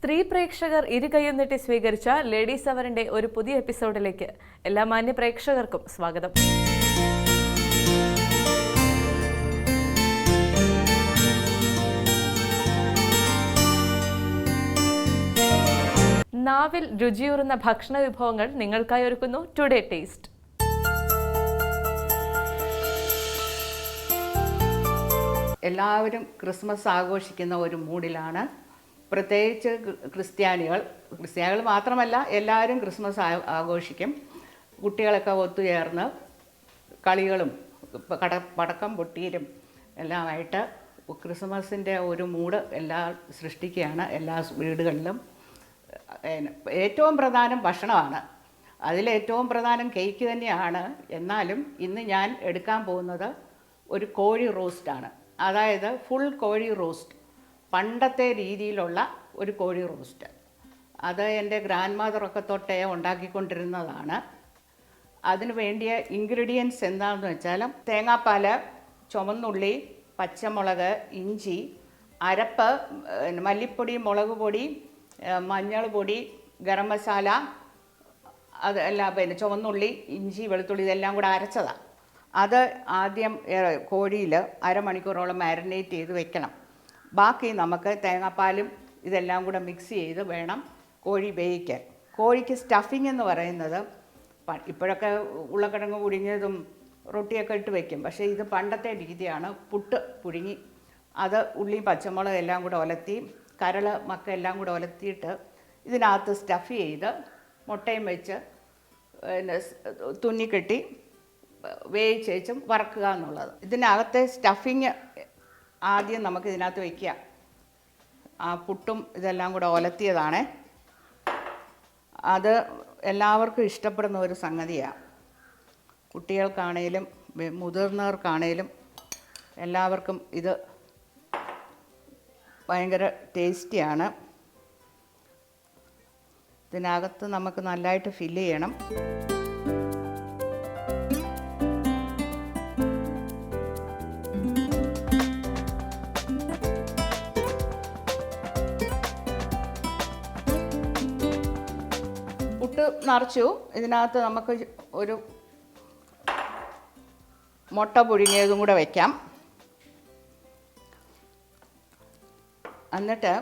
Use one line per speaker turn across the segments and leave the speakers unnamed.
സ്ത്രീ പ്രേക്ഷകർ ഇരുകൈയും നീട്ടി സ്വീകരിച്ച ലേഡീസ് അവറിന്റെ ഒരു പുതിയ എപ്പിസോഡിലേക്ക് എല്ലാ മാന്യ പ്രേക്ഷകർക്കും സ്വാഗതം. നാവിൽ രുചിയൂറുന്ന ഭക്ഷണ വിഭവങ്ങൾ നിങ്ങൾക്കായി ഒരുക്കുന്നു ടുഡേ ടേസ്റ്റ്.
എല്ലാവരും ക്രിസ്മസ് ആഘോഷിക്കുന്ന ഒരു മൂഡിലാണ്. പ്രത്യേകിച്ച് ക്രിസ്ത്യാനികൾ മാത്രമല്ല, എല്ലാവരും ക്രിസ്മസ് ആഘോഷിക്കും. കുട്ടികളൊക്കെ ഒത്തുചേർന്ന് കളികളും പടക്കം പൊട്ടിയിലും എല്ലാമായിട്ട് ക്രിസ്മസിൻ്റെ ഒരു മൂഡ് സൃഷ്ടിക്കുകയാണ് എല്ലാ വീടുകളിലും. ഏറ്റവും പ്രധാനം ഭക്ഷണമാണ്. അതിലേറ്റവും പ്രധാനം കേക്ക് തന്നെയാണ്. എന്നാലും ഇന്ന് ഞാൻ എടുക്കാൻ പോകുന്നത് ഒരു കോഴി റോസ്റ്റാണ്. അതായത് ഫുൾ കോഴി റോസ്റ്റ്, പണ്ടത്തെ രീതിയിലുള്ള ഒരു കോഴി റോസ്റ്റ്. അത് എൻ്റെ ഗ്രാൻഡ് മദറൊക്കെ തൊട്ടേ ഉണ്ടാക്കിക്കൊണ്ടിരുന്നതാണ്. അതിന് വേണ്ടിയ ഇൻഗ്രീഡിയൻസ് എന്താണെന്ന് വെച്ചാൽ തേങ്ങാപ്പാൽ, ചുവന്നുള്ളി, പച്ചമുളക്, ഇഞ്ചി, അരപ്പ്, മല്ലിപ്പൊടി, മുളക് പൊടി, മഞ്ഞൾ പൊടി, ഗരം മസാല, അതെല്ലാം ചുവന്നുള്ളി, ഇഞ്ചി, വെളുത്തുള്ളി ഇതെല്ലാം കൂടെ അരച്ചതാണ്. അത് ആദ്യം കോഴിയിൽ അരമണിക്കൂറോളം മാരിനേറ്റ് ചെയ്ത് വെക്കണം. ബാക്കി നമുക്ക് തേങ്ങാപ്പാലും ഇതെല്ലാം കൂടെ മിക്സ് ചെയ്ത് വേണം കോഴി വേവിക്കാൻ. കോഴിക്ക് സ്റ്റഫിങ് എന്ന് പറയുന്നത് ഇപ്പോഴൊക്കെ ഉരുളക്കിഴങ്ങ് പുഴുങ്ങിയതും റൊട്ടിയൊക്കെ ഇട്ട് വയ്ക്കും. പക്ഷേ ഇത് പണ്ടത്തെ രീതിയാണ്. പുട്ട് പുഴുങ്ങി അത് ഉള്ളിയും പച്ചമുളകും എല്ലാം കൂടെ ഒലത്തി, കരൾ മക്ക എല്ലാം കൂടെ ഒലത്തിയിട്ട് ഇതിനകത്ത് സ്റ്റഫ് ചെയ്ത് മുട്ടയും വെച്ച് തുന്നിക്കെട്ടി വേവിച്ചേച്ചും വറക്കുക എന്നുള്ളത്. ഇതിനകത്തെ സ്റ്റഫിങ് ആദ്യം നമുക്ക് ഇതിനകത്ത് വയ്ക്കുക. ആ പുട്ടും ഇതെല്ലാം കൂടെ ഒലത്തിയതാണ്. അത് എല്ലാവർക്കും ഇഷ്ടപ്പെടുന്ന ഒരു സംഗതിയാണ്. കുട്ടികൾക്കാണേലും മുതിർന്നവർക്കാണേലും എല്ലാവർക്കും ഇത് ഭയങ്കര ടേസ്റ്റിയാണ്. ഇതിനകത്ത് നമുക്ക് നല്ലതായിട്ട് ഫില്ല് ചെയ്യണം. പുട്ട് നിറച്ചു. ഇതിനകത്ത് നമുക്ക് ഒരു മുട്ട പുഴുങ്ങിയതും കൂടെ വയ്ക്കാം. എന്നിട്ട്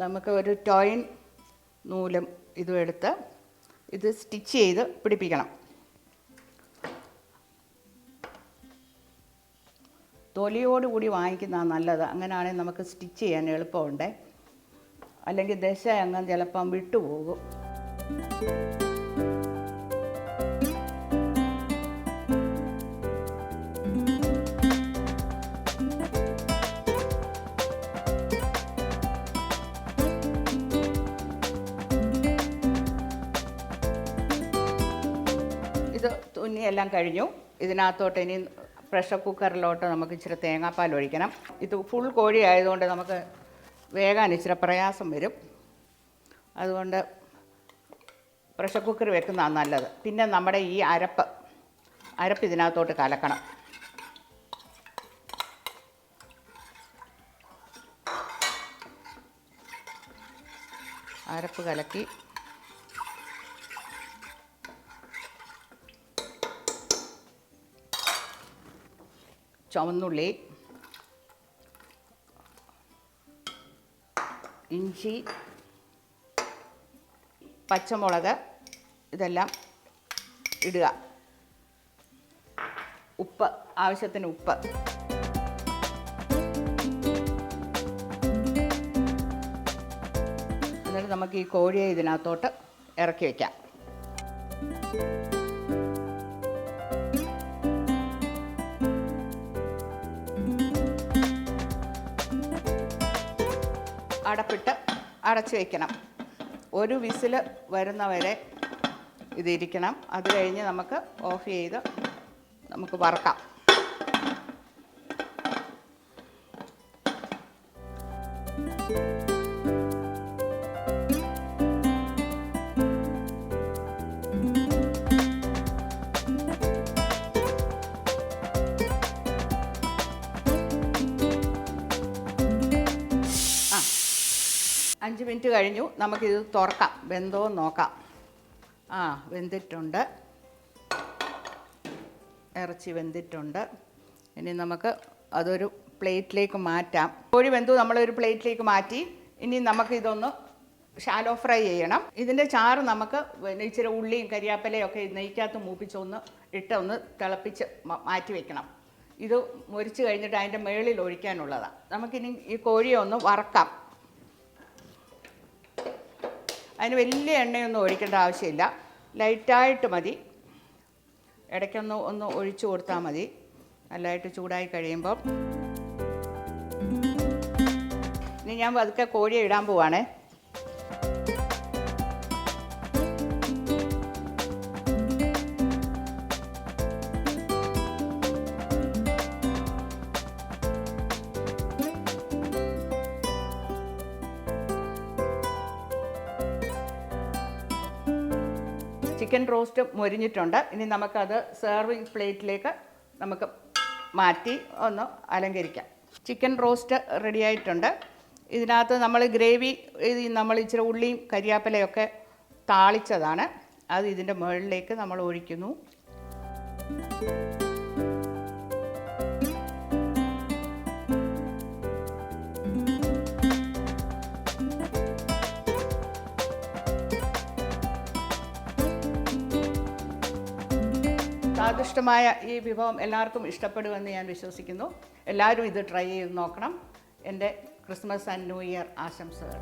നമുക്ക് ഒരു ടോയിൻ നൂലും ഇതും എടുത്ത് ഇത് സ്റ്റിച്ച് ചെയ്ത് പിടിപ്പിക്കണം. തൊലിയോടുകൂടി വാങ്ങിക്കുന്നതാണ് നല്ലത്. അങ്ങനെയാണെങ്കിൽ നമുക്ക് സ്റ്റിച്ച് ചെയ്യാൻ എളുപ്പമുണ്ട്. അല്ലെങ്കിൽ ദശ അങ്ങ് ചിലപ്പം വിട്ടുപോകും. ഇത് തുന്നിയെല്ലാം കഴിഞ്ഞു. ഇതിനകത്തോട്ട് ഇനി പ്രഷർ കുക്കറിലോട്ട് നമുക്ക് ഇച്ചിരി തേങ്ങാപ്പാൽ ഒഴിക്കണം. ഇത് ഫുൾ കോഴി ആയതുകൊണ്ട് നമുക്ക് വേകാൻ ഇച്ചിരി പ്രയാസം വരും. അതുകൊണ്ട് പ്രഷർ കുക്കർ വെക്കുന്നതാണ് നല്ലത്. പിന്നെ നമ്മുടെ ഈ അരപ്പ് ഇതിനകത്തോട്ട് കലക്കണം. അരപ്പ് കലക്കി ചുവന്നുള്ളി, ഇഞ്ചി, പച്ചമുളക് ഇതെല്ലാം ഇടുക. ഉപ്പ്, ആവശ്യത്തിന് ഉപ്പ്. എന്നിട്ട് നമുക്ക് ഈ കോഴിയെ ഇതിനകത്തോട്ട് ഇറക്കി വയ്ക്കാം. അടപ്പിട്ട് അടച്ചു വയ്ക്കണം. ഒരു വിസിൽ വരുന്നവരെ ഇതിരിക്കണം. അത് കഴിഞ്ഞ് നമുക്ക് ഓഫ് ചെയ്ത് നമുക്ക് വറക്കാം. മിനിറ്റ് കഴിഞ്ഞു. നമുക്കിത് തുറക്കാം, വെന്തോ നോക്കാം. ആ, വെന്തിട്ടുണ്ട്, ഇറച്ചി വെന്തിട്ടുണ്ട്. ഇനി നമുക്ക് അതൊരു പ്ലേറ്റിലേക്ക് മാറ്റാം. കോഴി വെന്തു, നമ്മളൊരു പ്ലേറ്റിലേക്ക് മാറ്റി. ഇനി നമുക്കിതൊന്ന് ഷാലോ ഫ്രൈ ചെയ്യണം. ഇതിൻ്റെ ചാറ് നമുക്ക് ഇച്ചിരി ഉള്ളിയും കരിയാപ്പലയും ഒക്കെ നെയ്ക്കകത്ത് മൂപ്പിച്ചൊന്ന് ഇട്ടൊന്ന് തിളപ്പിച്ച് മാറ്റി വെക്കണം. ഇത് മുരിച്ച് കഴിഞ്ഞിട്ട് അതിൻ്റെ മുകളിൽ ഒഴിക്കാനുള്ളതാണ്. നമുക്കിനി ഈ കോഴിയെ ഒന്ന് വറക്കാം. അതിന് വലിയ എണ്ണയൊന്നും ഒഴിക്കേണ്ട ആവശ്യമില്ല, ലൈറ്റായിട്ട് മതി. ഇടയ്ക്കൊന്ന് ഒഴിച്ചു കൊടുത്താൽ മതി. നല്ലതായിട്ട് ചൂടായി കഴിയുമ്പോൾ ഇനി ഞാൻ പതുക്കെ കോഴിയെ ഇടാൻ പോവാണേ. ചിക്കൻ റോസ്റ്റ് മൊരിഞ്ഞിട്ടുണ്ട്. ഇനി നമുക്കത് സെർവിങ് പ്ലേറ്റിലേക്ക് നമുക്ക് മാറ്റി ഒന്ന് അലങ്കരിക്കാം. ചിക്കൻ റോസ്റ്റ് റെഡി ആയിട്ടുണ്ട്. ഇതിനകത്ത് നമ്മൾ ഗ്രേവി, നമ്മൾ ഇച്ചിരി ഉള്ളിയും കരിയാപ്പലയൊക്കെ താളിച്ചതാണ്. അത് ഇതിൻ്റെ മുകളിലേക്ക് നമ്മൾ ഒഴിക്കുന്നു. സ്വാദിഷ്ടമായ ഈ വിഭവം എല്ലാവർക്കും ഇഷ്ടപ്പെടുമെന്ന് ഞാൻ വിശ്വസിക്കുന്നു. എല്ലാവരും ഇത് ട്രൈ ചെയ്ത് നോക്കണം. എൻ്റെ ക്രിസ്മസ് ആൻഡ് ന്യൂ ഇയർ ആശംസകൾ.